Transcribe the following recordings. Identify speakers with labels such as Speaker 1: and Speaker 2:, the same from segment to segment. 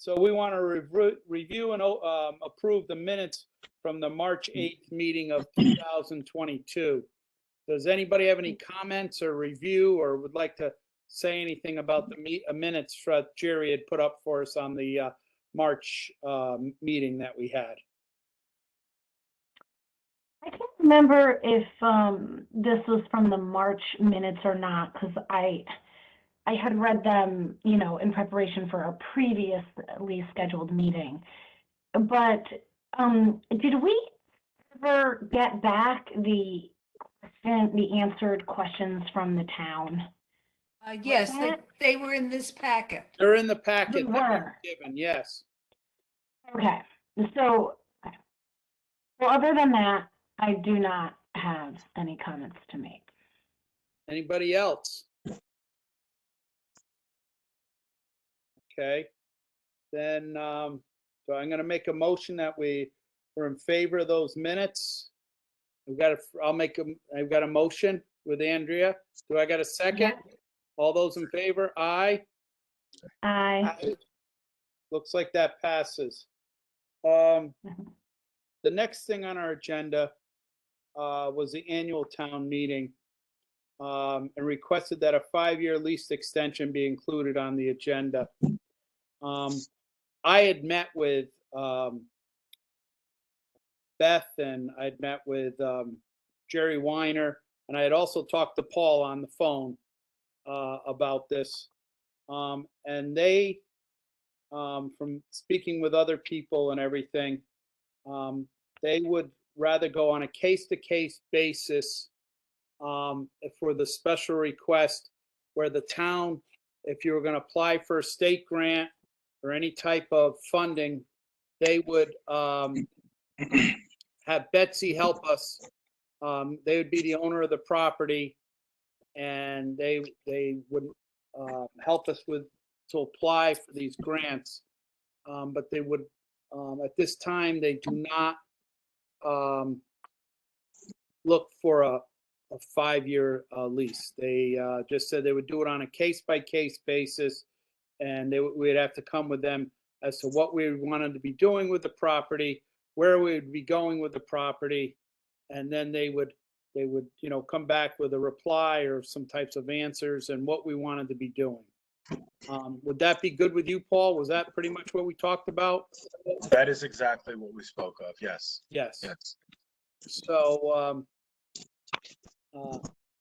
Speaker 1: So we want to review and approve the minutes from the March 8th meeting of 2022. Does anybody have any comments or review or would like to say anything about the minutes that Jerry had put up for us on the March meeting that we had?
Speaker 2: I can't remember if this was from the March minutes or not, because I had read them, you know, in preparation for a previously scheduled meeting. But did we ever get back the answered questions from the town?
Speaker 3: Yes, they were in this packet.
Speaker 1: They're in the packet.
Speaker 2: They were.
Speaker 1: Given, yes.
Speaker 2: Okay. So, well, other than that, I do not have any comments to make.
Speaker 1: Anybody else? Okay. Then, so I'm going to make a motion that we're in favor of those minutes. I've got a motion with Andrea. Do I got a second?
Speaker 2: Yeah.
Speaker 1: All those in favor? Aye.
Speaker 2: Aye.
Speaker 1: Looks like that passes. The next thing on our agenda was the annual town meeting and requested that a 5-year lease extension be included on the agenda. I had met with Beth and I'd met with Jerry Weiner, and I had also talked to Paul on the phone about this. And they, from speaking with other people and everything, they would rather go on a case-to-case basis for the special request where the town, if you were going to apply for a state grant or any type of funding, they would have Betsy help us. They would be the owner of the property, and they would help us to apply for these grants. But they would, at this time, they do not look for a 5-year lease. They just said they would do it on a case-by-case basis, and we'd have to come with them as to what we wanted to be doing with the property, where we would be going with the property, and then they would come back with a reply or some types of answers and what we wanted to be doing. Would that be good with you, Paul? Was that pretty much what we talked about?
Speaker 4: That is exactly what we spoke of. Yes.
Speaker 1: Yes. So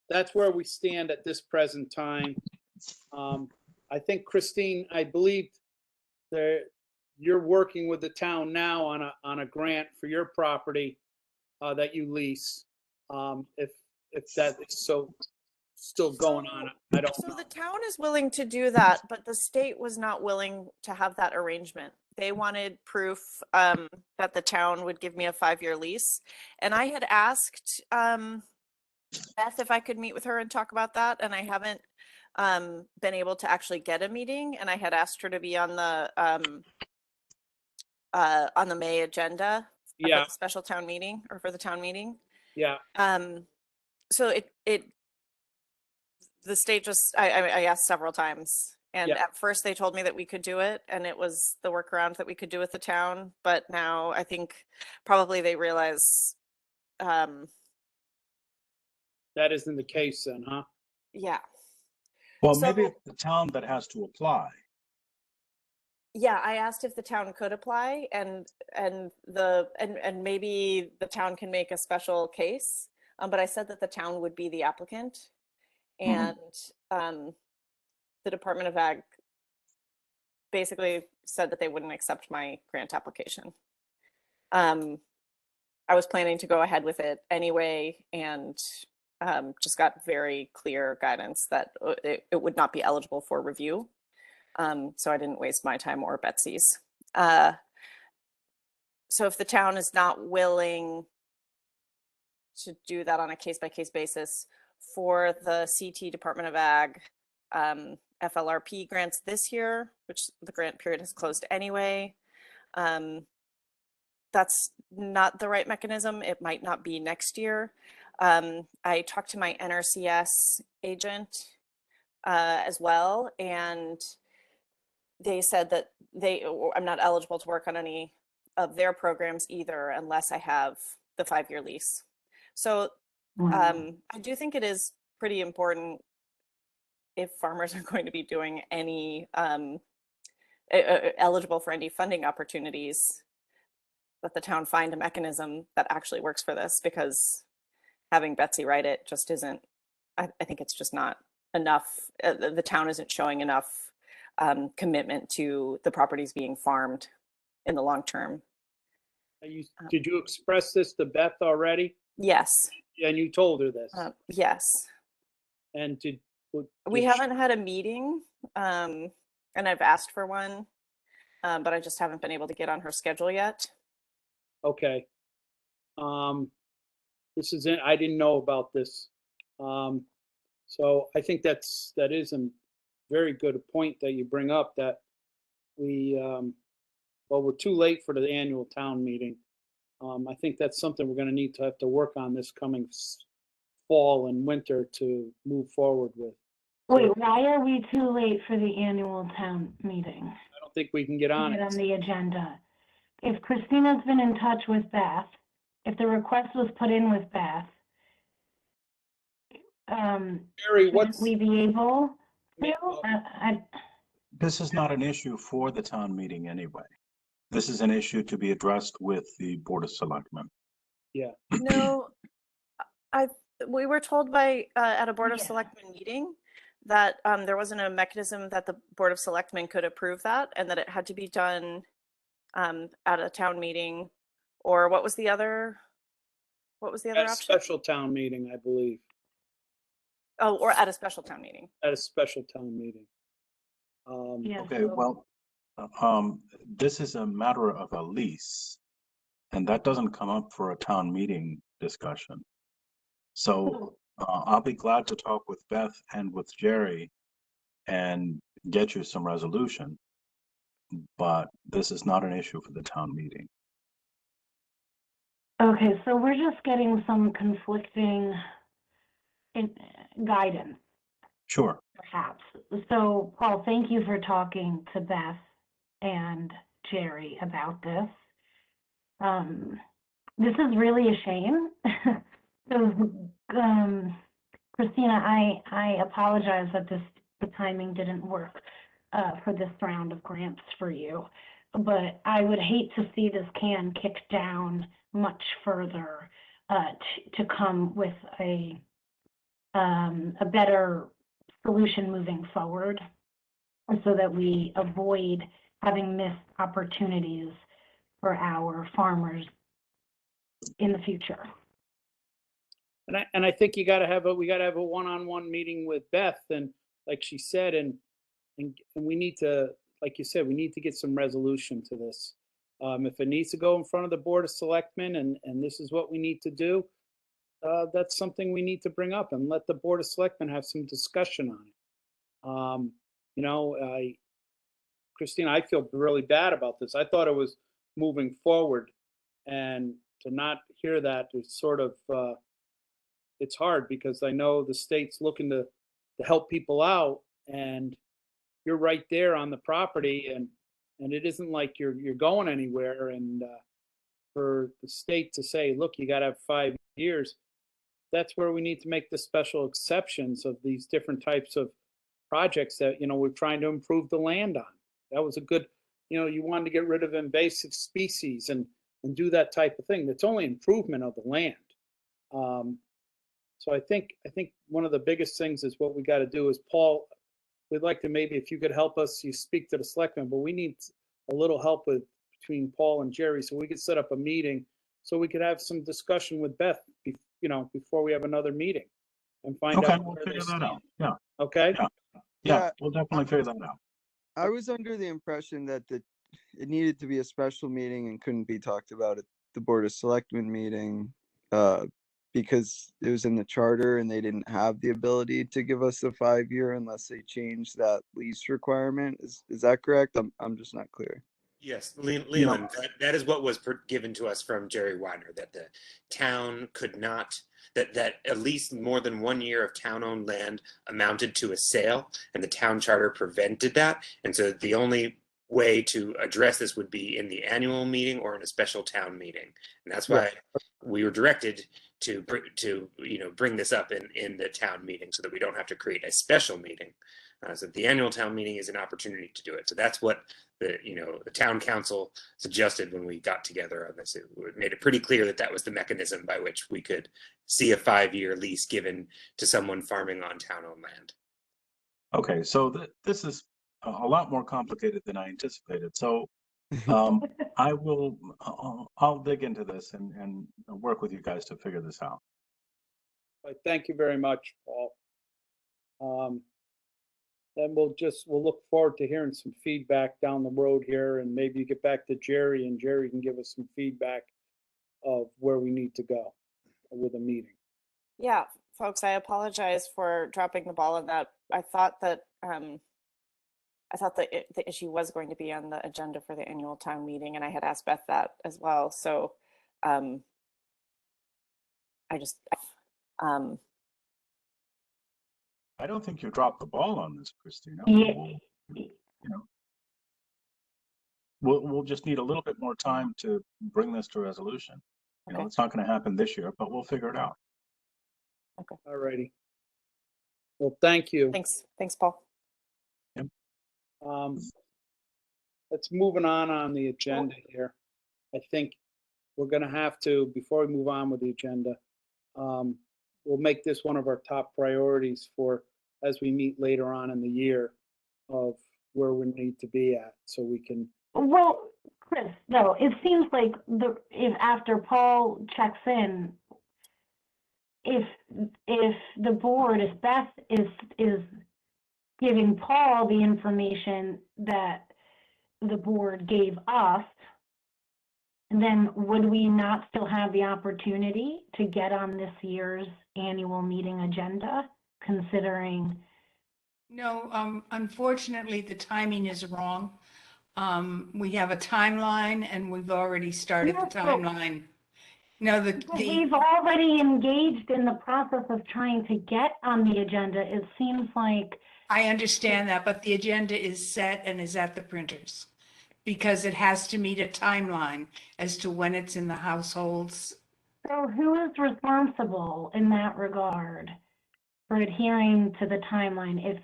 Speaker 1: that's where we stand at this present time. I think, Christine, I believe you're working with the town now on a grant for your property that you lease. If that is still going on, I don't know.
Speaker 5: So the town is willing to do that, but the state was not willing to have that arrangement. They wanted proof that the town would give me a 5-year lease. And I had asked Beth if I could meet with her and talk about that. And I haven't been able to actually get a meeting. And I had asked her to be on the May agenda for the special town meeting or for the town meeting.
Speaker 1: Yeah.
Speaker 5: So the state just, I asked several times, and at first they told me that we could do it, and it was the workaround that we could do with the town. But now I think probably they realize
Speaker 1: that isn't the case then, huh?
Speaker 5: Yeah.
Speaker 6: Well, maybe it's the town that has to apply.
Speaker 5: Yeah, I asked if the town could apply, and maybe the town can make a special case. But I said that the town would be the applicant, and the Department of Ag basically said that they wouldn't accept my grant application. I was planning to go ahead with it anyway, and just got very clear guidance that it would not be eligible for review. So I didn't waste my time or Betsy's. So if the town is not willing to do that on a case-by-case basis for the CT Department of Ag FLRP grants this year, which the grant period has closed anyway, that's not the right mechanism. It might not be next year. I talked to my NRCS agent as well, and they said that I'm not eligible to work on any of their programs either unless I have the 5-year lease. So
Speaker 2: Wow.
Speaker 5: I do think it is pretty important if farmers are going to be doing any eligible for any funding opportunities, that the town find a mechanism that actually works for this, because having Betsy write it just isn't, I think it's just not enough. The town isn't showing enough commitment to the properties being farmed in the long term.
Speaker 1: Did you express this to Beth already?
Speaker 5: Yes.
Speaker 1: And you told her this?
Speaker 5: Yes.
Speaker 1: And
Speaker 5: we haven't had a meeting, and I've asked for one, but I just haven't been able to get on her schedule yet.
Speaker 1: Okay. This is it. I didn't know about this. So I think that is a very good point that you bring up, that well, we're too late for the annual town meeting. I think that's something we're going to have to work on this coming fall and winter to move forward with.
Speaker 2: Wait, why are we too late for the annual town meeting?
Speaker 1: I don't think we can get on it.
Speaker 2: On the agenda. If Christina's been in touch with Beth, if the request was put in with Beth,
Speaker 1: Jerry,
Speaker 2: shouldn't we be able to?
Speaker 6: This is not an issue for the town meeting anyway. This is an issue to be addressed with the Board of Selectmen.
Speaker 1: Yeah.
Speaker 5: No, we were told by at a Board of Selectmen meeting that there wasn't a mechanism that the Board of Selectmen could approve that, and that it had to be done at a town meeting, or what was the other option?
Speaker 1: Special town meeting, I believe.
Speaker 5: Oh, or at a special town meeting.
Speaker 1: At a special town meeting.
Speaker 6: Okay, well, this is a matter of a lease, and that doesn't come up for a town meeting discussion. So I'll be glad to talk with Beth and with Jerry and get you some resolution, but this is not an issue for the town meeting.
Speaker 2: Okay, so we're just getting some conflicting guidance.
Speaker 6: Sure.
Speaker 2: Perhaps. So, Paul, thank you for talking to Beth and Jerry about this. This is really a shame. So, Christina, I apologize that the timing didn't work for this round of grants for you, but I would hate to see this can kicked down much further to come with a better solution moving forward, so that we avoid having missed opportunities for our farmers in the future.
Speaker 1: And I think we got to have a one-on-one meeting with Beth, and like she said, and we need to, like you said, we need to get some resolution to this. If it needs to go in front of the Board of Selectmen, and this is what we need to do, that's something we need to bring up and let the Board of Selectmen have some discussion on it. You know, Christina, I feel really bad about this. I thought it was moving forward, and to not hear that is sort of, it's hard, because I know the state's looking to help people out, and you're right there on the property, and it isn't like you're going anywhere. And for the state to say, look, you got to have 5 years, that's where we need to make the special exceptions of these different types of projects that, you know, we're trying to improve the land on. That was a good, you know, you wanted to get rid of invasive species and do that type of thing. That's only improvement of the land. So I think one of the biggest things is what we got to do is, Paul, we'd like to, maybe if you could help us, you speak to the selectmen, but we need a little help between Paul and Jerry, so we could set up a meeting, so we could have some discussion with Beth, you know, before we have another meeting, and find out
Speaker 6: We'll
Speaker 1: where
Speaker 6: figure
Speaker 1: they
Speaker 6: that
Speaker 1: stand.
Speaker 6: out. Yeah.
Speaker 1: Okay.
Speaker 6: Yeah, we'll definitely figure that out.
Speaker 7: I was under the impression that it needed to be a special meeting and couldn't be talked about at the Board of Selectmen meeting, because it was in the charter and they didn't have the ability to give us a 5-year unless they changed that lease requirement. Is that correct? I'm just not clear.
Speaker 8: Yes, Leland, that is what was given to us from Jerry Weiner, that the town could not, that at least more than 1 year of town-owned land amounted to a sale, and the town charter prevented that. And so the only way to address this would be in the annual meeting or in a special town meeting. And that's why we were directed to bring this up in the town meeting so that we don't have to create a special meeting. So the annual town meeting is an opportunity to do it. So that's what the town council suggested when we got together on this. It made it pretty clear that that was the mechanism by which we could see a 5-year lease given to someone farming on town-owned land.
Speaker 6: Okay, so this is a lot more complicated than I anticipated. So I'll dig into this and work with you guys to figure this out.
Speaker 1: Thank you very much, Paul. Then we'll look forward to hearing some feedback down the road here, and maybe you get back to Jerry and Jerry can give us some feedback of where we need to go with a meeting.
Speaker 5: Yeah, folks, I apologize for dropping the ball on that. I thought that the issue was going to be on the agenda for the annual town meeting, and I had asked Beth that as well. So I
Speaker 6: don't think you dropped the ball on this, Christina. We'll just need a little bit more time to bring this to resolution. It's not going to happen this year, but we'll figure it out.
Speaker 5: Okay.
Speaker 1: All righty. Well, thank you.
Speaker 5: Thanks, Paul.
Speaker 6: Yep.
Speaker 1: Let's moving on the agenda here. I think we're going to have to, before we move on with the agenda, we'll make this one of our top priorities for as we meet later on in the year of where we need to be at, so we can.
Speaker 2: Well, Chris, no, it seems like if after Paul checks in, if the board, if Beth is giving Paul the information that the board gave us, then would we not still have the opportunity to get on this year's annual meeting agenda, considering?
Speaker 3: No, unfortunately, the timing is wrong. We have a timeline and we've already started the timeline. No,
Speaker 2: we've already engaged in the process of trying to get on the agenda. It seems like.
Speaker 3: I understand that, but the agenda is set and is at the printers because it has to meet a timeline as to when it's in the households.
Speaker 2: So who is responsible in that regard for adhering to the timeline?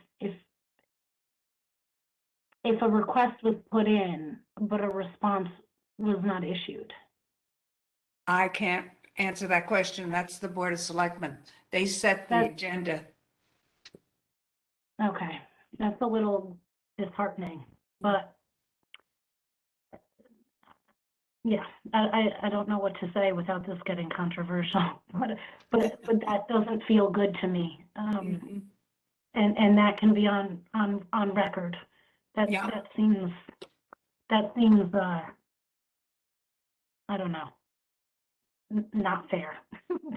Speaker 2: If a request was put in, but a response was not issued?
Speaker 3: I can't answer that question. That's the Board of Selectmen. They set the agenda.
Speaker 2: Okay, that's a little disheartening, but yeah, I don't know what to say without this getting controversial, but that doesn't feel good to me. And that can be on record. That seems I don't know, not fair,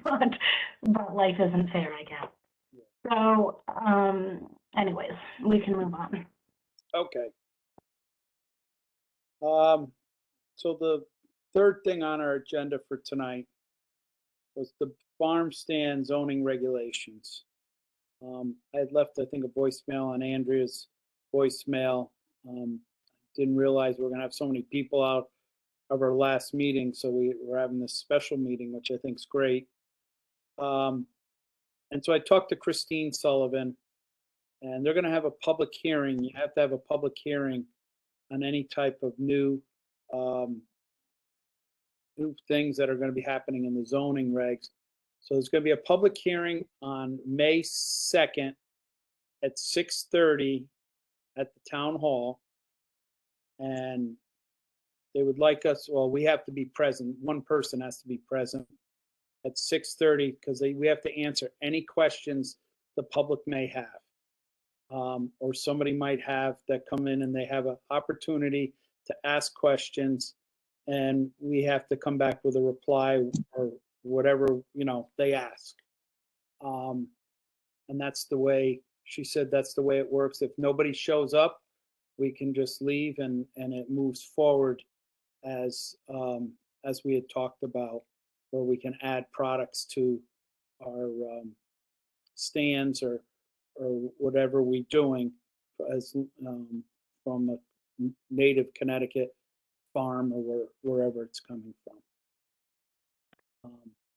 Speaker 2: but life isn't fair, I guess. So anyways, we can move on.
Speaker 1: Okay. So the third thing on our agenda for tonight was the farm stand zoning regulations. I had left, I think, a voicemail on Andrea's voicemail. Didn't realize we were gonna have so many people out of our last meeting, so we're having this special meeting, which I think is great. And so I talked to Christine Sullivan, and they're gonna have a public hearing. You have to have a public hearing on any type of new things that are going to be happening in the zoning regs. So there's going to be a public hearing on May 2nd at 6:30 at the town hall. And they would like us, well, we have to be present. One person has to be present at 6:30 because we have to answer any questions the public may have. Or somebody might have that come in and they have an opportunity to ask questions, and we have to come back with a reply or whatever, they ask. And that's the way, she said that's the way it works. If nobody shows up, we can just leave and it moves forward as we had talked about, where we can add products to our stands or whatever we're doing as from a native Connecticut farm or wherever it's coming from.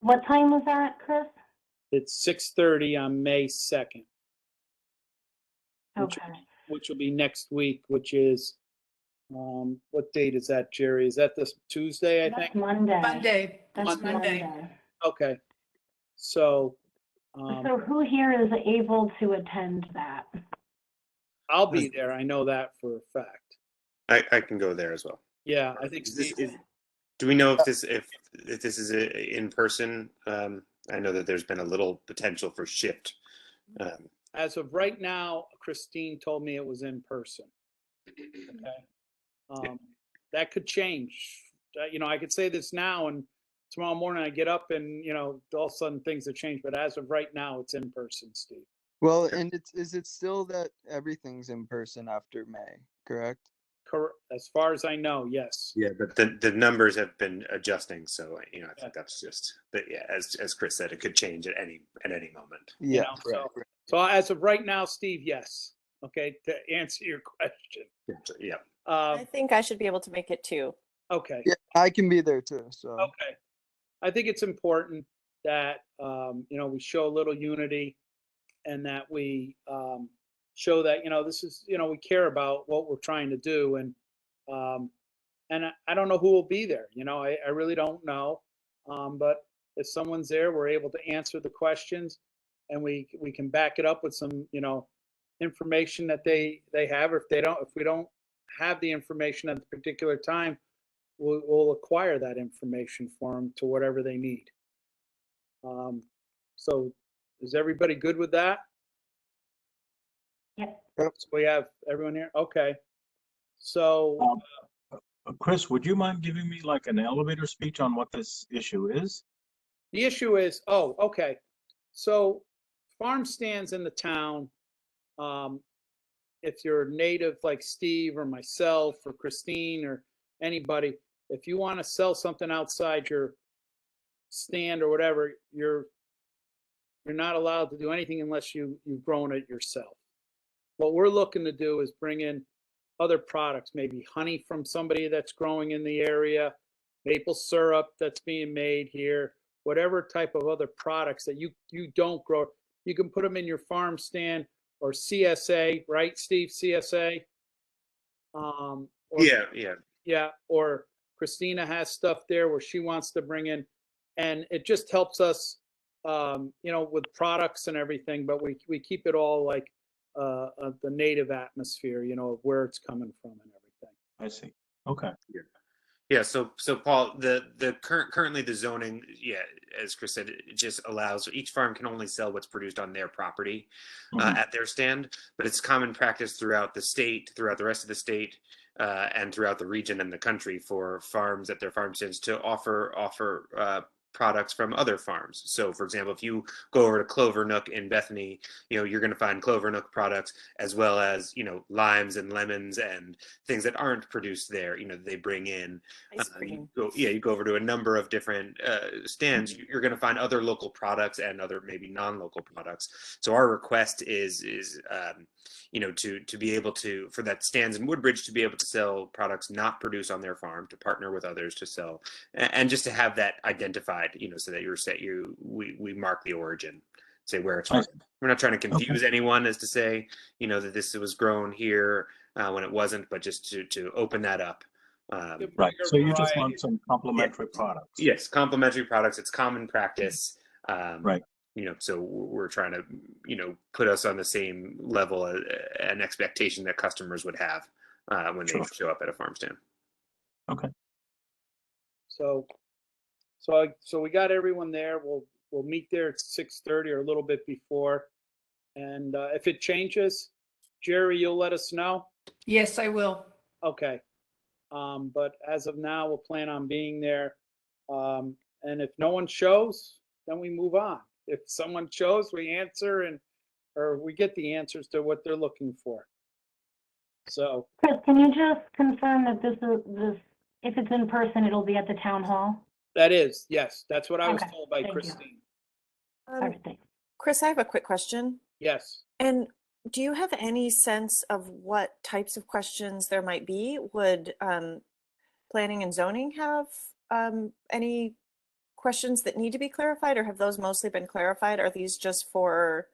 Speaker 2: What time was that, Chris?
Speaker 1: It's 6:30 on May 2nd.
Speaker 2: Okay.
Speaker 1: Which will be next week, which is, what date is that, Jerry? Is that this Tuesday, I
Speaker 2: That's
Speaker 1: think?
Speaker 2: Monday.
Speaker 3: Monday.
Speaker 2: That's
Speaker 3: Monday.
Speaker 1: Okay. So,
Speaker 2: So who here is able to attend that?
Speaker 1: I'll be there. I know that for a fact.
Speaker 8: I can go there as well.
Speaker 1: Yeah, I think
Speaker 8: Is this,
Speaker 1: Steve,
Speaker 8: do we know if this is in person? I know that there's been a little potential for shift.
Speaker 1: as of right now, Christine told me it was in person. Okay. That could change. I could say this now and tomorrow morning I get up and, all of a sudden things have changed. But as of right now, it's in person, Steve.
Speaker 7: Well, and is it still that everything's in person after May, correct?
Speaker 1: As far as I know, yes.
Speaker 8: Yeah, but the numbers have been adjusting, so I think that's just. But yeah, as Chris said, it could change at any moment.
Speaker 7: Yeah.
Speaker 1: So as of right now, Steve, yes. Okay, to answer your question.
Speaker 8: Yeah.
Speaker 5: I think I should be able to make it too.
Speaker 1: Okay.
Speaker 7: Yeah, I can be there too. So.
Speaker 1: Okay. I think it's important that we show a little unity, and that we show that this is we care about what we're trying to do, and I don't know who will be there. I really don't know, but if someone's there, we're able to answer the questions, and we can back it up with some information that they have. Or if we don't have the information at the particular time, we'll acquire that information for them to whatever they need. So is everybody good with that?
Speaker 2: Yep.
Speaker 1: So we have everyone here? Okay. So
Speaker 6: Chris, would you mind giving me like an elevator speech on what this issue is?
Speaker 1: the issue is, okay. So farm stands in the town, if you're native like Steve or myself or Christine or anybody, if you want to sell something outside your stand or whatever, you're not allowed to do anything unless you've grown it yourself. What we're looking to do is bring in other products, maybe honey from somebody that's growing in the area, maple syrup that's being made here, whatever type of other products that you don't grow. You can put them in your farm stand or CSA, right, Steve? CSA. Yeah. Or Christina has stuff there where she wants to bring in, and it just helps us, with products and everything. But we keep it all like the native atmosphere, of where it's coming from and everything.
Speaker 6: I see. Okay.
Speaker 8: Yeah. So Paul, the currently the zoning, as Chris said, it just allows each farm can only sell what's produced on their property at their stand, but it's common practice throughout the state, throughout the rest of the state, and throughout the region and the country for farms at their farm stands to offer products from other farms. So for example, if you go over to Clover Nook in Bethany, you're going to find Clover Nook products as well as, limes and lemons and things that aren't produced there, they bring in. You go over to a number of different stands, you're going to find other local products and other maybe non-local products. So our request is to be able to, for that stands in Woodbridge, to be able to sell products not produced on their farm, to partner with others to sell, and just to have that identified, so that we mark the origin, say where it's from. We're not trying to confuse anyone as to say, that this was grown here when it wasn't, but just to open that up.
Speaker 6: Right. So you just want some complementary products.
Speaker 8: Yes, complementary products. It's common practice.
Speaker 6: Right.
Speaker 8: So we're trying to, put us on the same level and expectation that customers would have when they show up at a farm stand.
Speaker 6: Okay.
Speaker 1: So we got everyone there. We'll meet there at 6:30 or a little bit before. And if it changes, Jerry, you'll let us know?
Speaker 3: Yes, I will.
Speaker 1: Okay. But as of now, we'll plan on being there. And if no one shows, then we move on. If someone shows, we answer or we get the answers to what they're looking for. So
Speaker 2: Chris, can you just confirm that if it's in person, it'll be at the town hall?
Speaker 1: that is, yes, that's what I was
Speaker 2: Okay,
Speaker 1: told by
Speaker 2: thank you.
Speaker 1: Christine.
Speaker 2: All right, thanks.
Speaker 5: Chris, I have a quick question.
Speaker 1: Yes.
Speaker 5: And do you have any sense of what types of questions there might be? Would planning and zoning have any questions that need to be clarified, or have those mostly been clarified? Are these just for?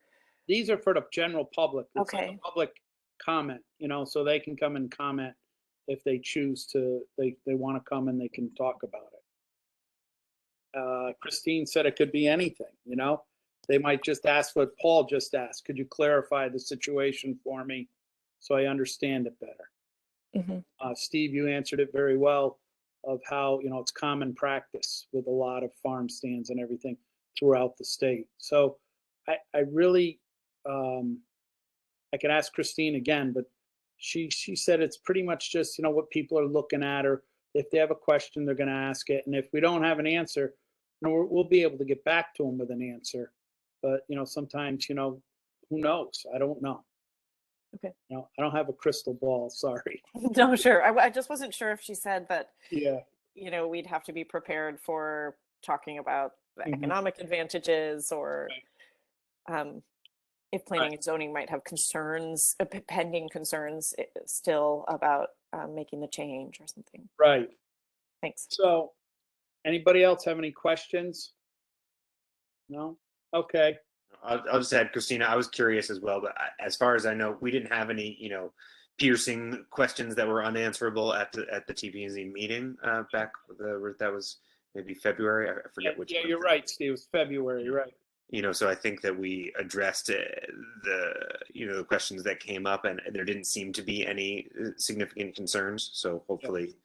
Speaker 1: These are for the general public. It's like
Speaker 5: Okay.
Speaker 1: a public comment, so they can come and comment if they choose to, they want to come and they can talk about it. Christine said it could be anything, They might just ask what Paul just asked. Could you clarify the situation for me so I understand it better? Steve, you answered it very well of how, it's common practice with a lot of farm stands and everything throughout the state. So I really, I could ask Christine again, but she said it's pretty much just, what people are looking at, or if they have a question, they're going to ask it. And if we don't have an answer, we'll be able to get back to them with an answer. But, sometimes, who knows? I don't know.
Speaker 5: Okay.
Speaker 1: I don't have a crystal ball. Sorry.
Speaker 5: No, sure. I just wasn't sure if she said that,
Speaker 1: Yeah.
Speaker 5: we'd have to be prepared for talking about the
Speaker 1: Mhm.
Speaker 5: economic advantages, or
Speaker 1: Right.
Speaker 5: if planning and zoning might have concerns, pending concerns still about making the change or something.
Speaker 1: Right.
Speaker 5: Thanks.
Speaker 1: So anybody else have any questions? No? Okay.
Speaker 8: I'll just add, Christina, I was curious as well, but as far as I know, we didn't have any, piercing questions that were unanswerable at the TP&Z meeting back. That was maybe February. I forget which.
Speaker 1: Yeah, you're right, Steve. It was February, right?
Speaker 8: So I think that we addressed the questions that came up, and there didn't seem to be any significant concerns. So hopefully,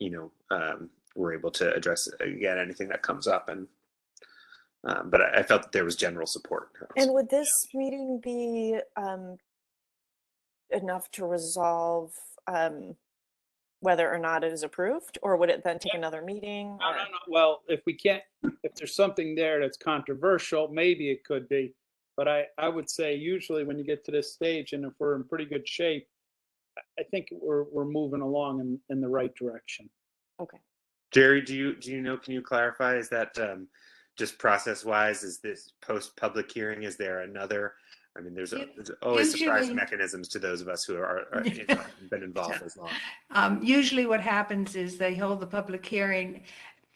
Speaker 8: we're able to address again anything that comes up, and but I felt that there was general support.
Speaker 5: And would this meeting be enough to resolve whether or not it is approved, or would it then take another meeting?
Speaker 1: No. Well, if there's something there that's controversial, maybe it could be. But I would say usually when you get to this stage, and if we're in pretty good shape, I think we're moving along in the right direction.
Speaker 5: Okay.
Speaker 8: Jerry, do you know? Can you clarify? Is that just process-wise? Is this post-public hearing? Is there another? I mean, there's always surprise mechanisms to those of us who are been involved as long.
Speaker 3: Usually what happens is they hold the public hearing.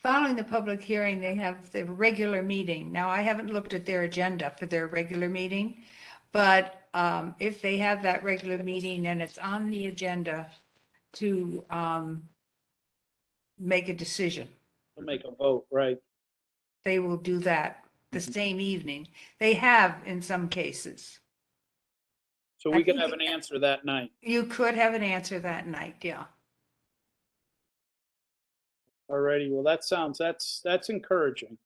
Speaker 3: Following the public hearing, they have the regular meeting. Now, I haven't looked at their agenda for their regular meeting, but if they have that regular meeting and it's on the agenda to make a decision,
Speaker 1: We'll make a vote, right?
Speaker 3: they will do that the same evening. They have in some cases.
Speaker 1: So we could have an answer that night.
Speaker 3: You could have an answer that night, yeah.
Speaker 1: Alrighty, well, that's encouraging.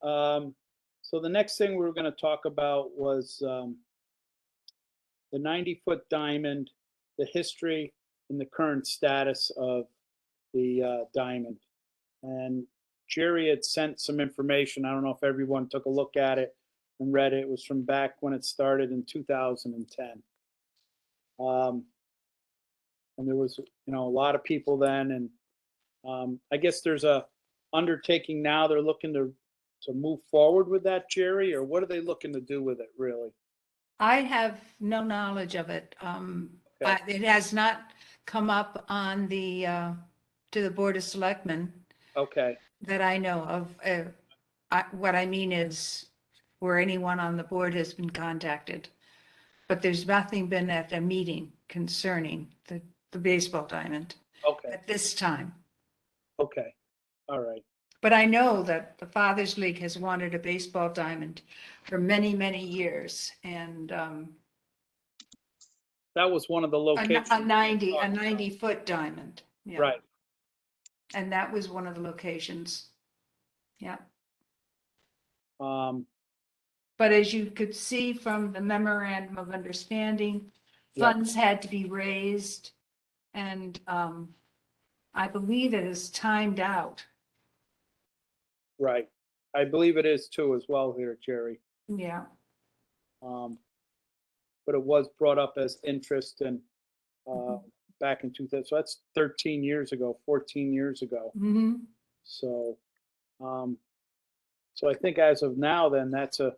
Speaker 1: So the next thing we were going to talk about was the 90-foot diamond, the history and the current status of the diamond. And Jerry had sent some information. I don't know if everyone took a look at it and read it. It was from back when it started in 2010. And there was, a lot of people then, and I guess there's a undertaking now. They're looking to move forward with that, Jerry, or what are they looking to do with it, really?
Speaker 3: I have no knowledge of it.
Speaker 1: Okay.
Speaker 3: It has not come up on to the Board of Selectmen
Speaker 1: Okay.
Speaker 3: that I know of. What I mean is where anyone on the board has been contacted, but there's nothing been at a meeting concerning the baseball diamond
Speaker 1: Okay.
Speaker 3: at this time.
Speaker 1: Okay. All right.
Speaker 3: But I know that the Fathers League has wanted a baseball diamond for many, many years, and
Speaker 1: That was one of the locations.
Speaker 3: a 90-foot diamond. Yeah.
Speaker 1: Right.
Speaker 3: And that was one of the locations. Yeah. But as you could see from the memorandum of understanding, funds had to be raised, and I believe it is timed out.
Speaker 1: Right. I believe it is too as well here, Jerry.
Speaker 3: Yeah.
Speaker 1: But it was brought up as interest, and back in 2000. So that's 13 years ago, 14 years ago.
Speaker 3: Mhm.
Speaker 1: So, so I think as of now, then that's a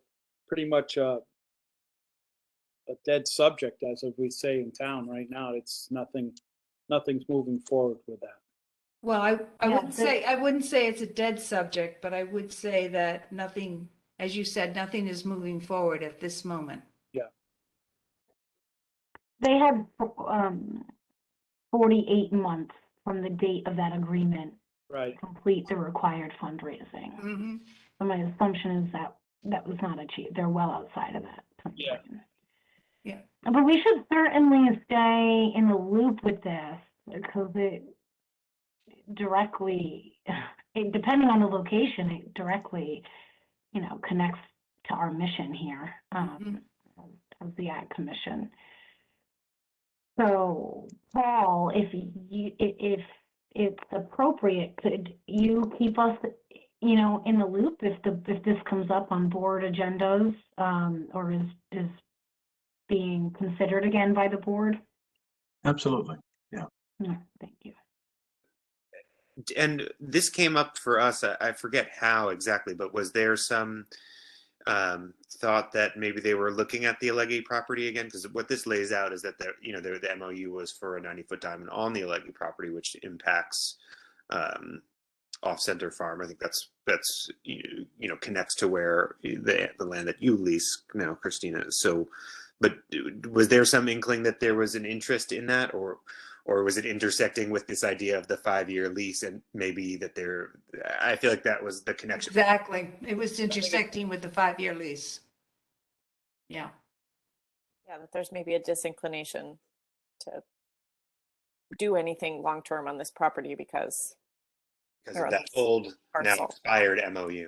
Speaker 1: pretty much a dead subject, as of we say in town right now. It's nothing's moving forward with that.
Speaker 3: Well, I
Speaker 2: Yeah,
Speaker 3: wouldn't say it's a dead subject, but I would say that nothing, as you said, nothing is moving forward at this moment.
Speaker 2: They had 48 months from the date of that agreement
Speaker 1: Right.
Speaker 2: to complete the required fundraising.
Speaker 3: Mm-hmm.
Speaker 2: So my assumption is that that was not achieved. They're well outside of that timeframe.
Speaker 3: Yeah.
Speaker 2: But we should certainly stay in the loop with this because it directly, depending on the location, it directly, connects to our mission here as the Ag Commission. So, Paul, if it's appropriate, could you keep us, in the loop if this comes up on board agendas, or is being considered again by the board?
Speaker 6: Absolutely. Yeah.
Speaker 2: No, thank you.
Speaker 8: And this came up for us, I forget how exactly, but was there some thought that maybe they were looking at the Alleghi property again? Because what this lays out is that the MOU was for a 90-foot diamond on the Alleghi property, which impacts off-center farm. I think that's connects to where the land that you lease now, Christina. So, but was there some inkling that there was an interest in that, or was it intersecting with this idea of the 5-year lease, and maybe that I feel like that was the connection.
Speaker 3: Exactly. It was intersecting with the 5-year lease. Yeah.
Speaker 5: Yeah, that there's maybe a disinclination to do anything long-term on this property because
Speaker 8: of that old, now
Speaker 5: parcel.
Speaker 8: expired MOU.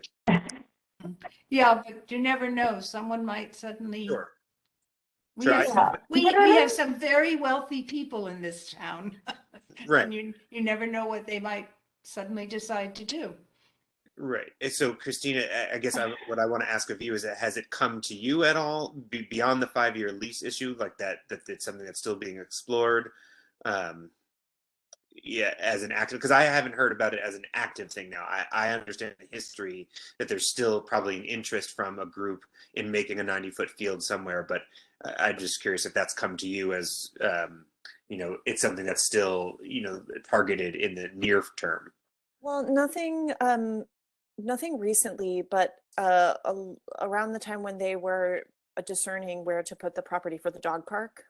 Speaker 3: Yeah, but you never know. Someone might suddenly.
Speaker 8: Sure.
Speaker 3: We
Speaker 8: Sure,
Speaker 3: have some very wealthy people in this town.
Speaker 8: Right.
Speaker 3: And you never know what they might suddenly decide to do.
Speaker 8: Right. So, Christina, I guess what I want to ask of you is, has it come to you at all beyond the 5-year lease issue, like that it's something that's still being explored? Yeah, as an active, because I haven't heard about it as an active thing now. I understand the history that there's still probably an interest from a group in making a 90-foot field somewhere, but I'm just curious if that's come to you as, it's something that's still, targeted in the near term.
Speaker 5: Well, nothing recently, but around the time when they were discerning where to put the property for the dog park,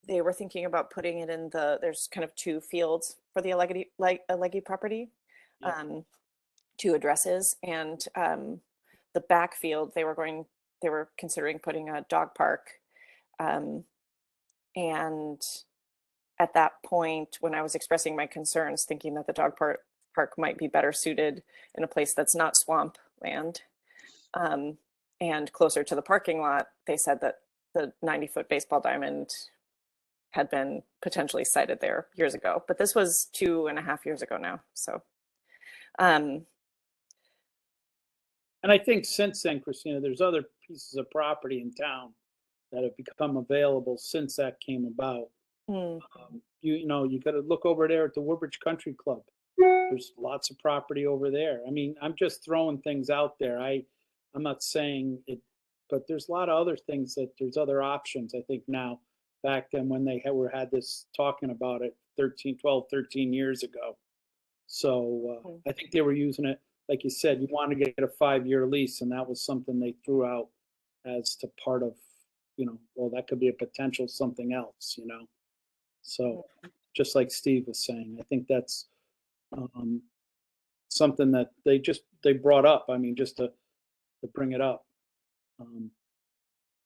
Speaker 5: they were thinking about putting it in there's kind of 2 fields for the Alleghi property, 2 addresses, and the back field they were considering putting a dog park, and at that point, when I was expressing my concerns, thinking that the dog park might be better suited in a place that's not swamp land, and closer to the parking lot, they said that the 90-foot baseball diamond had been potentially sited there years ago, but this was 2.5 years ago now. So,
Speaker 1: and I think since then, Christina, there's other pieces of property in town that have become available since that came about. You got to look over there at the Woodbridge Country Club. There's lots of property over there. I mean, I'm just throwing things out there. I'm not saying it, but there's a lot of other things there's other options, I think, now. Back then when they had this talking about it 13 years ago. So I think they were using it, like you said, you want to get a 5-year lease, and that was something they threw out as to part of, well, that could be a potential something else, So just like Steve was saying, I think that's something that they brought up. I mean, just to bring it up.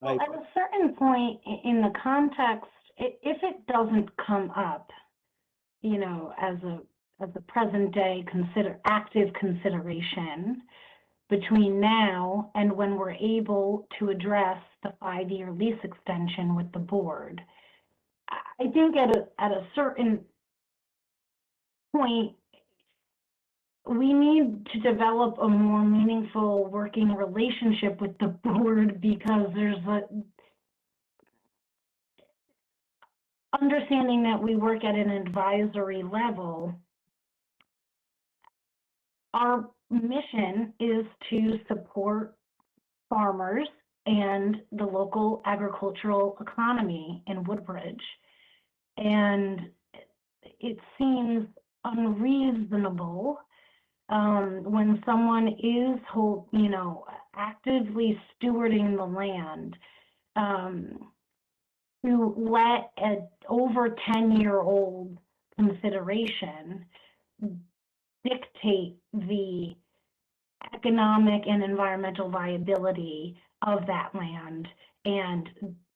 Speaker 2: Well, at a certain point in the context, if it doesn't come up, as a present day active consideration between now and when we're able to address the 5-year lease extension with the board, I think at a certain point, we need to develop a more meaningful working relationship with the board, because understanding that we work at an advisory level, our mission is to support farmers and the local agricultural economy in Woodbridge. And it seems unreasonable when someone is, actively stewarding the land, to let an over 10-year-old consideration dictate the economic and environmental viability of that land and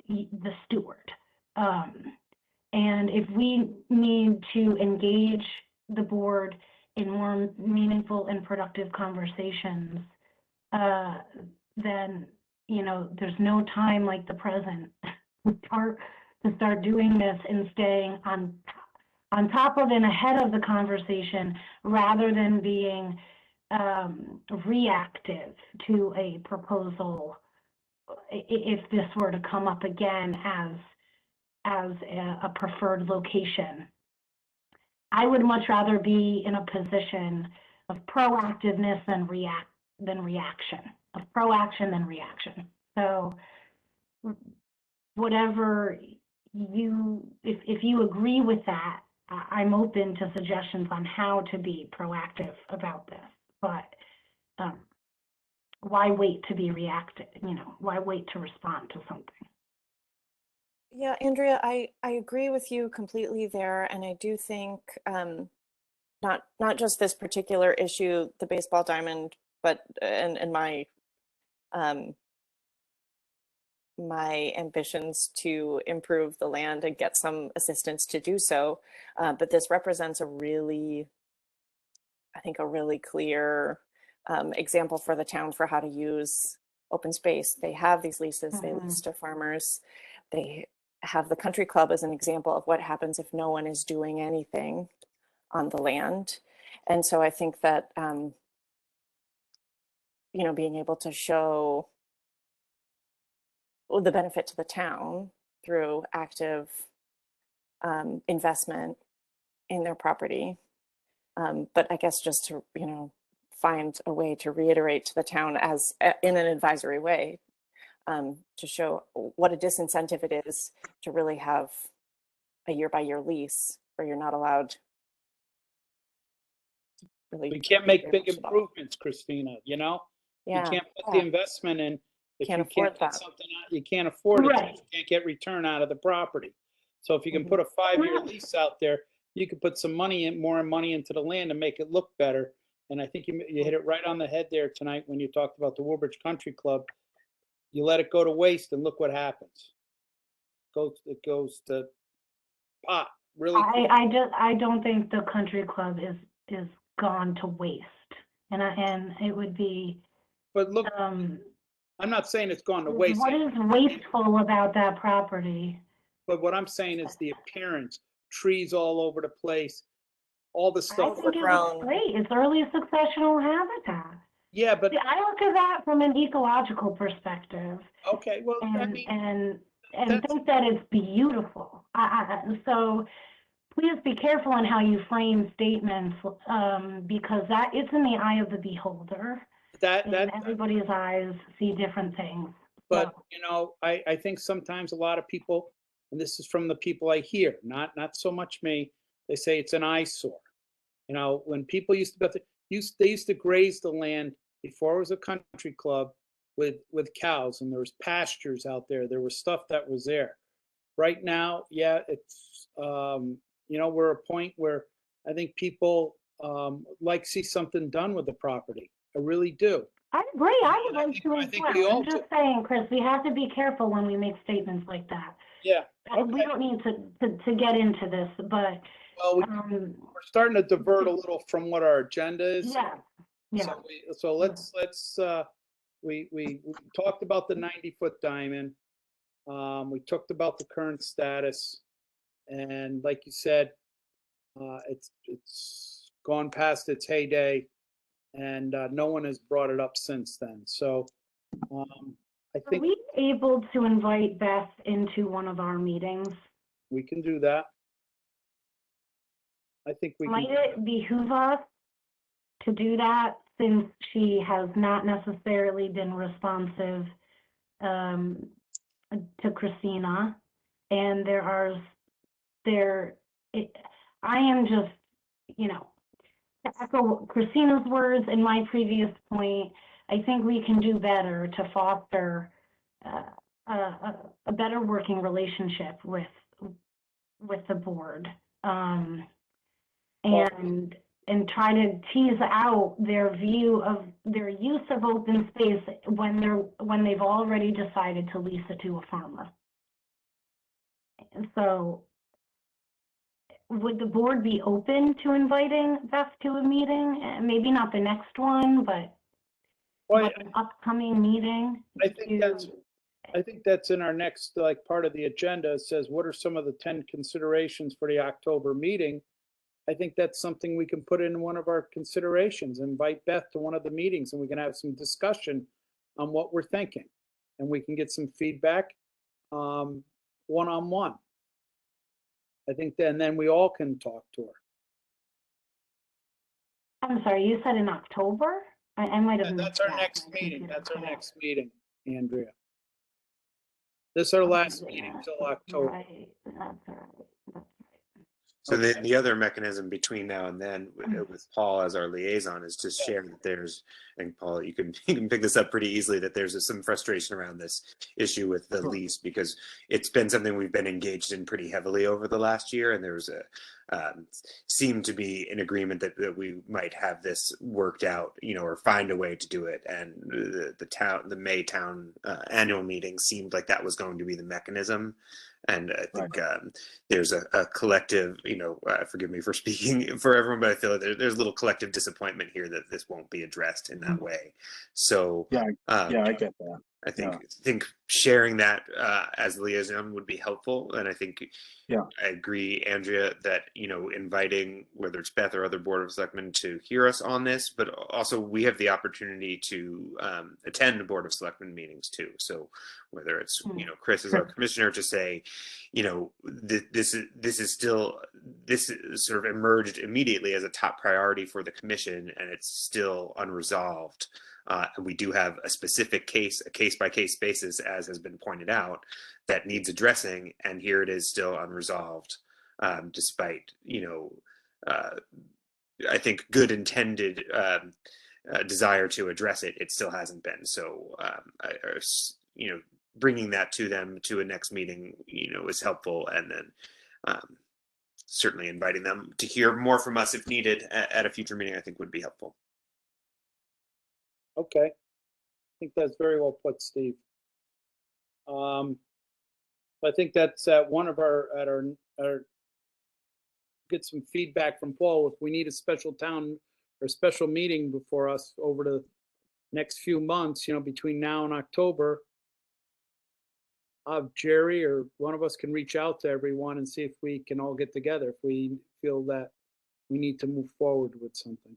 Speaker 2: the steward. And if we need to engage the board in more meaningful and productive conversations, then, there's no time like the present to start doing this and staying on top of and ahead of the conversation rather than being reactive to a proposal if this were to come up again as a preferred location. I would much rather be in a position of proactiveness than reaction, of proaction than reaction. So whatever if you agree with that, I'm open to suggestions on how to be proactive about this, but why wait to be reactive? Why wait to respond to something?
Speaker 5: Yeah, Andrea, I agree with you completely there. And I do think not just this particular issue, the baseball diamond, but and my ambitions to improve the land and get some assistance to do so. But this represents I think a really clear example for the town for how to use open space. They have these leases, they lease to farmers. They have the country club as an example of what happens if no one is doing anything on the land. And so I think that, being able to show the benefit to the town through active investment in their property. But I guess just to, find a way to reiterate to the town as in an advisory way, to show what a disincentive it is to really have a year-by-year lease where you're not allowed.
Speaker 1: We can't make big improvements, Christina,
Speaker 5: Yeah.
Speaker 1: You can't put the investment in if
Speaker 5: Can't
Speaker 1: you
Speaker 5: afford
Speaker 1: can't get
Speaker 5: that.
Speaker 1: something out, you can't afford it, so
Speaker 2: Right.
Speaker 1: you can't get return out of the property. So if you can put a 5-year
Speaker 2: Right.
Speaker 1: lease out there, you can put some more money into the land and make it look better. And I think you hit it right on the head there tonight when you talked about the Woodbridge Country Club. You let it go to waste and look what happens. It goes to pot really quick.
Speaker 2: I don't think the country club is gone to waste, and it would be.
Speaker 1: But look, I'm not saying it's gone to waste.
Speaker 2: What is wasteful about that property?
Speaker 1: But what I'm saying is the appearance, trees all over the place, all the
Speaker 2: I
Speaker 1: stuff.
Speaker 2: think it looks great. It's early successional habitat.
Speaker 1: Yeah, but
Speaker 2: See, I look at that from an ecological perspective.
Speaker 1: okay, well,
Speaker 2: and think that it's beautiful. So please be careful on how you frame statements, because that it's in the eye of the beholder. And everybody's eyes see different things.
Speaker 1: But I think sometimes a lot of people, and this is from the people I hear, not so much me, they say it's an eyesore. When people used to they used to graze the land before it was a country club with cows, and there was pastures out there. There was stuff that was there. Right now, yeah, it's we're at a point where I think people like to see something done with the property. I really do.
Speaker 2: I agree. I would like to
Speaker 1: I
Speaker 2: as
Speaker 1: think
Speaker 2: well. I'm just saying, Chris, we have to be careful when we make statements like that.
Speaker 1: Yeah.
Speaker 2: We don't need to get into this, but
Speaker 1: well, we're starting to divert a little from what our agenda is.
Speaker 2: Yeah. Yeah.
Speaker 1: So let's we talked about the 90-foot diamond. We talked about the current status, and like you said, it's gone past its heyday, and no one has brought it up since then. So I think.
Speaker 2: Are we able to invite Beth into one of our meetings?
Speaker 1: We can do that. I think we
Speaker 2: Might
Speaker 1: can.
Speaker 2: it behoove us to do that since she has not necessarily been responsive to Christina? And I am just, you know, to echo Christina's words in my previous point, I think we can do better to foster a better working relationship with the board. And try to tease out their view of their use of open space when they've already decided to lease it to a farmer. And so would the board be open to inviting Beth to a meeting? Maybe not the next one, but like an upcoming meeting?
Speaker 1: I think that's in our next, like, part of the agenda. It says, what are some of the 10 considerations for the October meeting? I think that's something we can put in one of our considerations, invite Beth to one of the meetings, and we can have some discussion on what we're thinking. And we can get some feedback one-on-one. I think then we all can talk to her.
Speaker 2: I'm sorry, you said in October? I might have missed
Speaker 1: That's our
Speaker 2: that.
Speaker 1: next
Speaker 2: My
Speaker 1: meeting.
Speaker 2: computer
Speaker 1: That's our
Speaker 2: cut out.
Speaker 1: next meeting, Andrea. This is our last meeting till October.
Speaker 2: Right, that's right. That's right.
Speaker 8: So
Speaker 1: Okay.
Speaker 8: the other mechanism between now and then with Paul as our liaison is to share that there's, and Paul, you can pick this up pretty easily, that there's some frustration around this issue with the lease, because it's been something we've been engaged in pretty heavily over the last year, and there's seemed to be an agreement that we might have this worked out, or find a way to do it. And the May town annual meeting seemed like that was going to be the mechanism. And I think there's a collective, forgive me for speaking for everyone, but I feel like there's a little collective disappointment here that this won't be addressed in that way. So
Speaker 6: I get that.
Speaker 8: I think sharing that as liaison would be helpful. And I think I agree, Andrea, that inviting whether it's Beth or other Board of Selectmen to hear us on this, but also we have the opportunity to attend Board of Selectmen meetings too. So whether it's Chris as our commissioner to say, this sort of emerged immediately as a top priority for the commission, and it's still unresolved. And we do have a specific case by case basis, as has been pointed out, that needs addressing, and here it is still unresolved, despite I think good intended desire to address it. It still hasn't been. So bringing that to them to a next meeting is helpful, and then certainly inviting them to hear more from us if needed at a future meeting, I think would be helpful.
Speaker 1: Okay, I think that's very well put, Steve. I think that's at one of our get some feedback from Paul. If we need a special town or special meeting before us over the next few months, between now and October, Jerry or one of us can reach out to everyone and see if we can all get together if we feel that we need to move forward with something.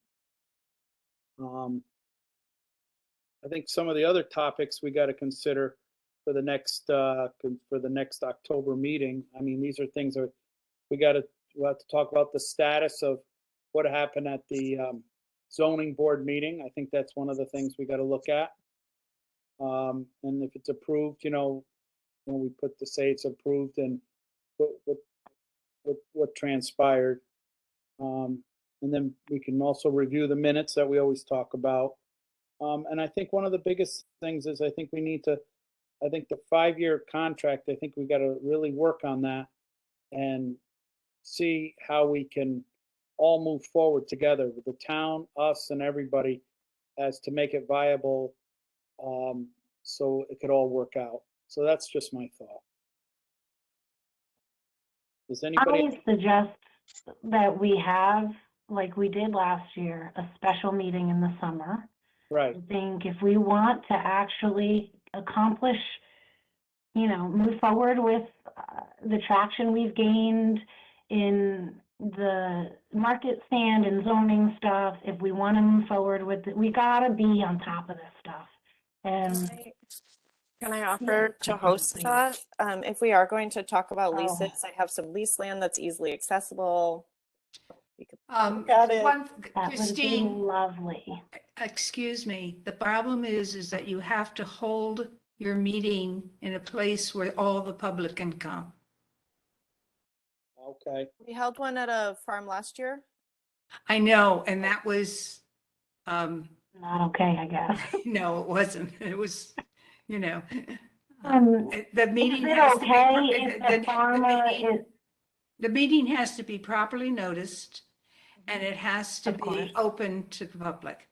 Speaker 1: I think some of the other topics we got to consider for the next October meeting. I mean, these are things that we'll have to talk about the status of what happened at the zoning board meeting. I think that's one of the things we got to look at. And if it's approved, we put to say it's approved and what transpired. And then we can also review the minutes that we always talk about. And I think one of the biggest things is I think the 5-year contract, I think we got to really work on that and see how we can all move forward together with the town, us, and everybody as to make it viable, so it could all work out. So that's just my thought. Does anybody?
Speaker 2: I suggest that we have, like we did last year, a special meeting in the summer.
Speaker 1: Right.
Speaker 2: I think if we want to actually accomplish, move forward with the traction we've gained in the market stand and zoning stuff, if we want to move forward with it, we got to be on top of this stuff. And
Speaker 5: Can I offer to host
Speaker 2: please.
Speaker 5: that? If we are going to talk about
Speaker 2: Oh.
Speaker 5: leases, I have some lease land that's easily accessible. We could
Speaker 3: Um,
Speaker 5: Got it.
Speaker 3: one,
Speaker 2: That would be
Speaker 3: Christine,
Speaker 2: lovely.
Speaker 3: excuse me, the problem is that you have to hold your meeting in a place where all the public can come.
Speaker 1: Okay,
Speaker 5: We held one at a farm last year.
Speaker 3: I know, and that was,
Speaker 2: Not okay, I guess.
Speaker 3: no, it wasn't. It was, you know, the
Speaker 2: Is
Speaker 3: meeting
Speaker 2: it
Speaker 3: has to be,
Speaker 2: okay if the farmer is,
Speaker 3: the meeting has to be properly noticed and it has to
Speaker 2: Of course.
Speaker 3: be open to the public.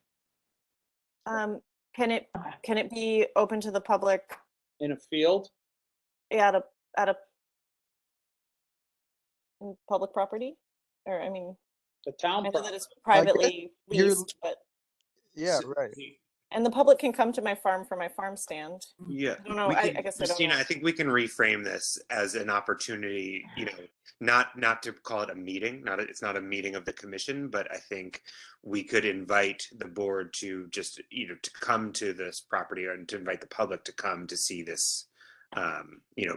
Speaker 5: Can
Speaker 2: Okay.
Speaker 5: it be open to the public
Speaker 1: in a field?
Speaker 5: at a public property? Or I mean,
Speaker 1: The
Speaker 5: I
Speaker 1: town
Speaker 5: know
Speaker 1: property.
Speaker 5: that it's privately
Speaker 7: you're-
Speaker 5: leased, but
Speaker 7: Yeah, right.
Speaker 5: and the public can come to my farm for my farm stand.
Speaker 8: Yeah.
Speaker 5: I don't know.
Speaker 8: We
Speaker 5: I
Speaker 8: can-
Speaker 5: guess I don't
Speaker 8: Christina,
Speaker 5: know.
Speaker 8: I think we can reframe this as an opportunity, not to call it a meeting, it's not a meeting of the commission, but I think we could invite the board to just, to come to this property and to invite the public to come to see this.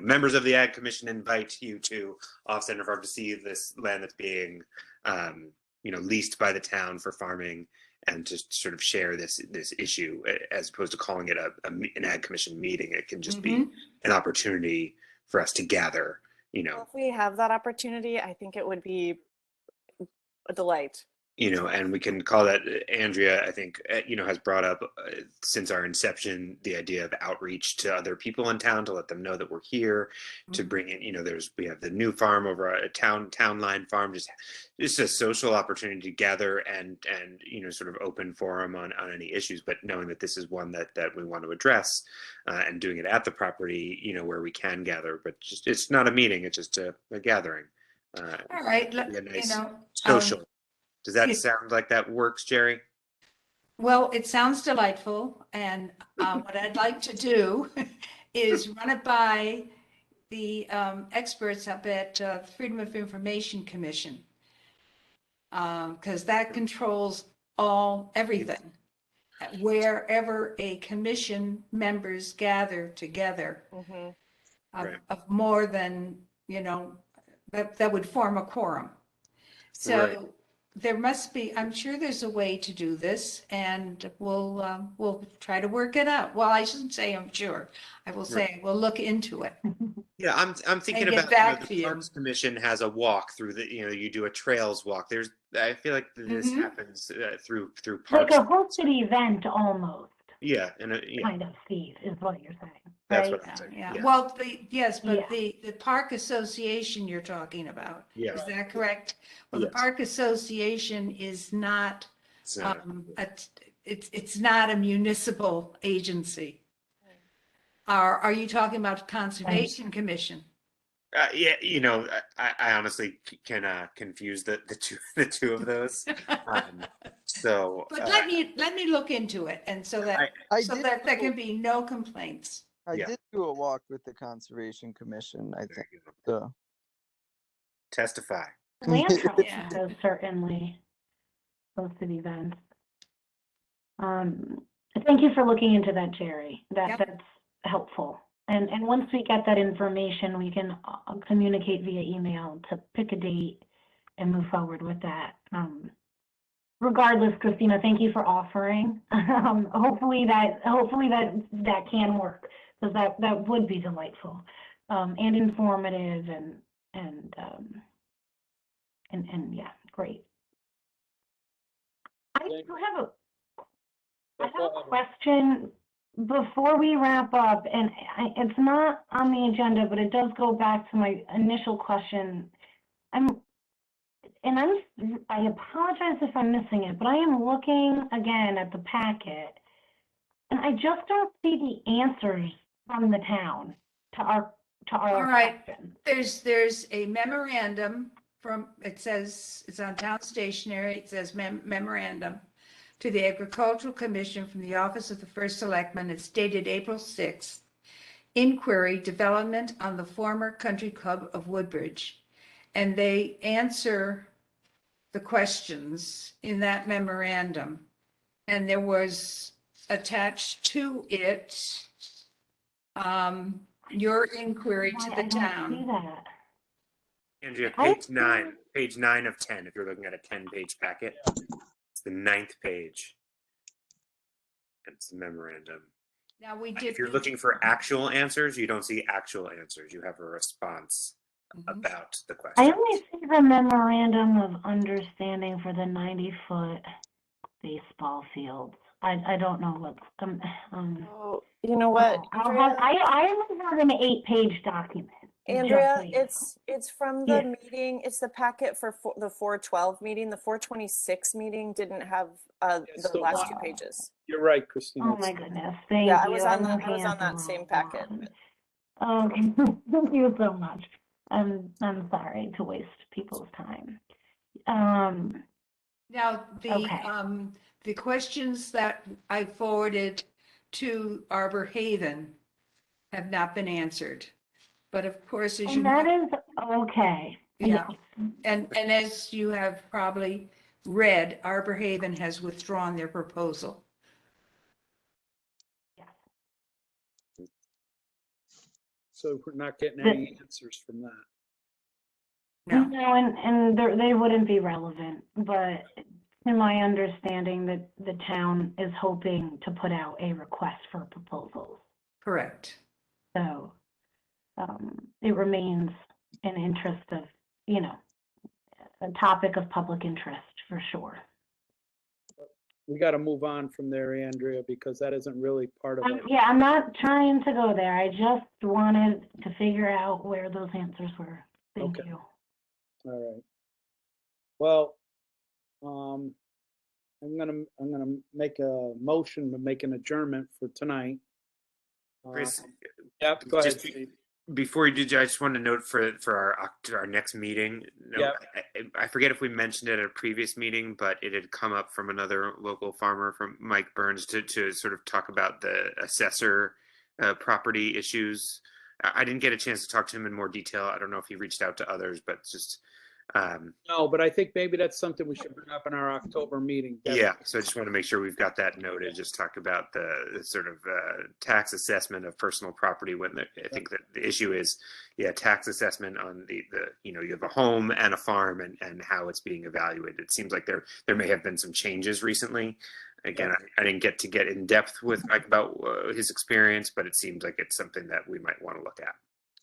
Speaker 8: Members of the Ag Commission invite you to Off-Center Farm to see this land that's being, leased by the town for farming, and to sort of share this issue, as opposed to calling it an Ag Commission meeting. It can just be an opportunity for us to gather.
Speaker 5: Well, if we have that opportunity, I think it would be a delight.
Speaker 8: And we can call that, Andrea, I think, has brought up since our inception the idea of outreach to other people in town to let them know that we're here, to bring in, we have the new farm over a town line farm, just a social opportunity to gather and sort of open forum on any issues, but knowing that this is one that we want to address, and doing it at the property, where we can gather, but just it's not a meeting, it's just a gathering.
Speaker 3: All right,
Speaker 8: A nice
Speaker 3: um,
Speaker 8: social. Does that
Speaker 3: it-
Speaker 8: sound like that works, Jerry?
Speaker 3: well, it sounds delightful, and what I'd like to do is run it by the experts up at the Freedom of Information Commission, because that controls everything. Wherever a commission members gather together
Speaker 5: Mhm.
Speaker 8: Right.
Speaker 3: of more than, that would form a quorum. So
Speaker 8: Right.
Speaker 3: there must be, I'm sure there's a way to do this, and we'll try to work it out. Well, I shouldn't say I'm sure. I will say we'll look into it.
Speaker 8: Yeah, I'm thinking
Speaker 3: And get
Speaker 8: about,
Speaker 3: back to
Speaker 8: the
Speaker 3: you.
Speaker 8: Parks Commission has a walk through you do a trails walk. I feel like this happens through
Speaker 2: Like
Speaker 8: parks.
Speaker 2: a hosted event almost,
Speaker 8: Yeah,
Speaker 2: kind of, Steve, is what you're saying,
Speaker 8: that's
Speaker 2: right?
Speaker 8: what I'm saying.
Speaker 3: Yeah,
Speaker 8: Yeah.
Speaker 3: well, yes, but
Speaker 2: Yeah.
Speaker 3: the Park Association you're talking about,
Speaker 8: Yeah.
Speaker 3: is that correct? Well, the
Speaker 8: Yes.
Speaker 3: Park Association is not,
Speaker 8: So,
Speaker 3: it's not a municipal agency. Are you talking about Conservation Commission?
Speaker 8: yeah, I honestly can confuse the two of those. So,
Speaker 3: But let me look into it, and so that there can be no complaints.
Speaker 7: I
Speaker 8: Yeah.
Speaker 7: did do a walk with the Conservation Commission, I think. So
Speaker 8: testify.
Speaker 2: Land Trust
Speaker 3: Yeah.
Speaker 2: has certainly hosted events. Thank you for looking into that, Jerry.
Speaker 3: Yep.
Speaker 2: That's helpful. And once we get that information, we can communicate via email to pick a date and move forward with that. Regardless, Christina, thank you for offering. Hopefully that can work, because that would be delightful, and informative and yeah, great. I do have a question before we wrap up, and it's not on the agenda, but it does go back to my initial question. I apologize if I'm missing it, but I am looking again at the packet, and I just don't see the answers from the town to our
Speaker 3: All right.
Speaker 2: question.
Speaker 3: There's a memorandum it says, it's on town stationery, it says memorandum to the Agricultural Commission from the Office of the First Selectman. It's dated April 6th. Inquiry, development on the former Country Club of Woodbridge. And they answer the questions in that memorandum. And there was attached to it your inquiry to
Speaker 2: Why,
Speaker 3: the
Speaker 2: I don't see
Speaker 3: town.
Speaker 2: that.
Speaker 8: Andrea,
Speaker 2: I
Speaker 8: page nine of 10, if you're looking at a 10-page packet, it's the 9th page. It's the memorandum.
Speaker 3: Now, we
Speaker 8: If
Speaker 3: did.
Speaker 8: you're looking for actual answers, you don't see actual answers. You have a response about the question.
Speaker 2: I only see the memorandum of understanding for the 90-foot baseball field. I don't know what's,
Speaker 5: Oh, you know what, Andrea?
Speaker 2: I only have an 8-page document.
Speaker 5: Andrea,
Speaker 2: just so
Speaker 5: it's from the meeting, it's the packet for the 412 meeting. The 426 meeting didn't have
Speaker 1: Yes,
Speaker 5: the
Speaker 1: the
Speaker 5: last
Speaker 1: one-
Speaker 5: 2 pages.
Speaker 1: You're right, Christina.
Speaker 2: Oh my goodness, thank
Speaker 5: Yeah,
Speaker 2: you.
Speaker 5: I was
Speaker 2: I'm
Speaker 5: on
Speaker 2: looking at
Speaker 5: that
Speaker 2: the
Speaker 5: same
Speaker 2: wrong
Speaker 5: packet.
Speaker 2: one. Okay, thank you so much. I'm sorry to waste people's time.
Speaker 3: Now,
Speaker 2: Okay.
Speaker 3: the questions that I forwarded to Arbor Haven have not been answered. But of course, as you
Speaker 2: And that
Speaker 3: know,
Speaker 2: is okay.
Speaker 3: yeah, and as you have probably read, Arbor Haven has withdrawn their proposal.
Speaker 2: Yes.
Speaker 1: So we're not getting any answers from that.
Speaker 3: No,
Speaker 2: No, and they wouldn't be relevant, but in my understanding that the town is hoping to put out a request for proposals.
Speaker 3: correct.
Speaker 2: So it remains an interest of, a topic of public interest for sure.
Speaker 1: We got to move on from there, Andrea, because that isn't really part of it.
Speaker 2: Yeah, I'm not trying to go there. I just wanted to figure out where those answers were. Thank
Speaker 1: Okay.
Speaker 2: you.
Speaker 1: All right. Well, I'm gonna make a motion to make an adjournment for tonight.
Speaker 8: Chris,
Speaker 1: Yep, go ahead,
Speaker 8: just
Speaker 1: Steve.
Speaker 8: before you do, I just want to note for our next meeting. No,
Speaker 1: Yep.
Speaker 8: I forget if we mentioned it at a previous meeting, but it had come up from another local farmer, from Mike Burns, to sort of talk about the assessor property issues. I didn't get a chance to talk to him in more detail. I don't know if he reached out to others, but just
Speaker 1: No, but I think maybe that's something we should bring up in our October meeting.
Speaker 8: yeah. So I just want to make sure we've got that noted. Just talk about the sort of tax assessment of personal property. When I think that the issue is, tax assessment on the you have a home and a farm, and how it's being evaluated. It seems like there may have been some changes recently. Again, I didn't get in depth with Mike about his experience, but it seems like it's something that we might want to look at.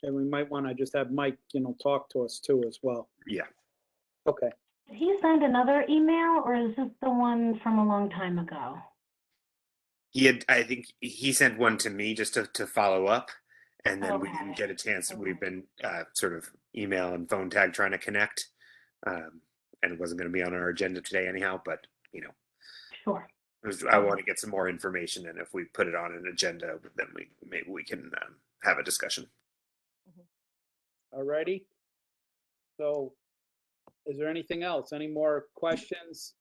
Speaker 1: And we might want to just have Mike, talk to us too as well.
Speaker 8: Yeah.
Speaker 1: Okay.
Speaker 2: Did he send another email, or is this the one from a long time ago?
Speaker 8: I think he sent one to me just to follow up, and then we didn't get a chance.
Speaker 2: Okay.
Speaker 8: We've been sort of email and phone tag trying to connect, and it wasn't going to be on our agenda today anyhow. But
Speaker 2: Sure.
Speaker 8: I want to get some more information, and if we put it on an agenda, then maybe we can have a discussion.
Speaker 1: All righty. So, is there anything else? Any more questions?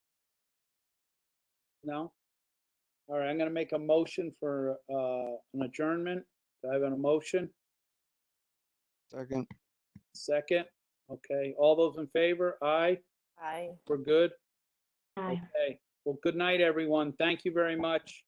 Speaker 1: No? All right, I'm going to make a motion for an adjournment. Do I have a motion?
Speaker 7: Second.
Speaker 1: Second? Okay, all those in favor? Aye?
Speaker 5: Aye.
Speaker 1: We're good?
Speaker 2: Aye.
Speaker 1: Okay. Well, good night, everyone. Thank you very much.